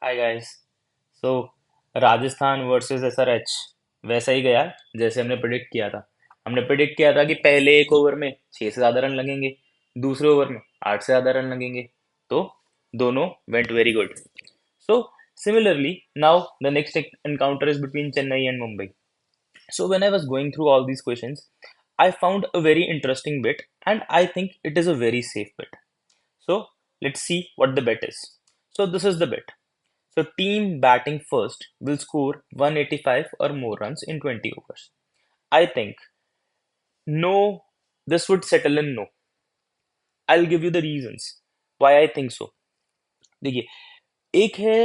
हाय guys. So Rajasthan versus SRH वैसा ही गया जैसे हमने प्रिडिक्ट किया था। हमने प्रिडिक्ट किया था कि पहले एक ओवर में 6 से ज़्यादा रन लगेंगे, दूसरे ओवर में 8 से ज़्यादा रन लगेंगे। तो दोनों went very good. So similarly now the next encounter is between Chennai and Mumbai. So when I was going through all these questions, I found a very interesting bit, and I think it is a very safe bit. So let's see what the bet is. So this is the bet. So team batting first will score 185 or more runs in 20 overs. I think no, this would settle in no. I'll give you the reasons why I think so. देखिए, एक है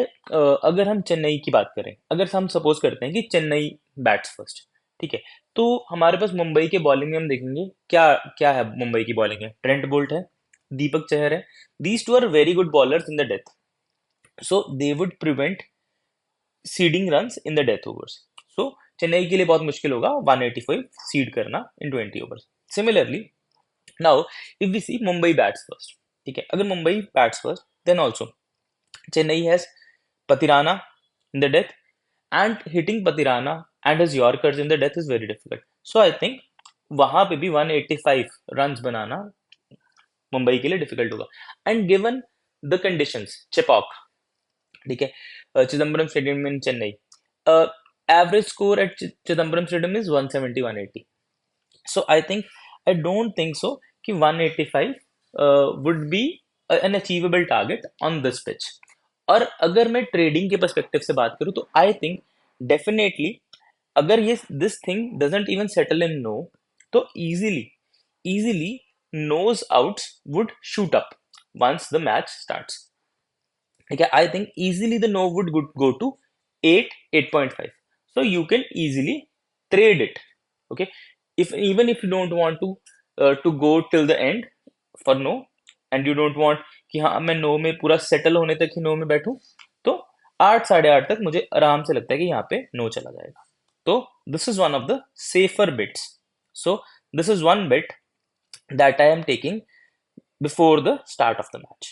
अगर हम चेन्नई की बात करें, अगर हम सपोज करते हैं कि चेन्नई बैट्स फर्स्ट, ठीक है, तो हमारे पास मुंबई के बॉलिंग में हम देखेंगे क्या क्या है। मुंबई की बॉलिंग है, ट्रेंट बोल्ट है, दीपक चहर है. These two are very good bowlers in the death, so they would prevent ceding runs in the death overs. So Chennai के लिए बहुत मुश्किल होगा 185 सीड करना in 20 overs. Similarly now if we see Mumbai bats first, ठीक है, अगर Mumbai bats first then also Chennai has Pathirana in the death, and hitting Pathirana and his yorkers in the death is very difficult. So I think वहां पे भी 185 runs बनाना मुंबई के लिए difficult होगा. And given the conditions, Chepauk, ठीक है, Chidambaram stadium in Chennai, average score at Chidambaram stadium is 170 180. So I think I don't think so कि 185 would be an achievable target on this pitch. और अगर मैं ट्रेडिंग के पर्सपेक्टिव से बात करूं तो आई थिंक डेफिनेटली अगर ये this thing doesn't even settle in no, तो easily knows outs would shoot up once the match starts. Okay, I think easily the no would go to 8, 8.5. So you can easily trade it. Okay, if even if you don't want to go till the end for no, and you don't want कि हाँ मैं no में पूरा settle होने तक ही no में बैठूं, तो 8 साढ़े 8 तक मुझे आराम से लगता है कि यहाँ पे नो चला जाएगा. तो this is one of the safer bits. So this is one bit that I am taking before the start of the match.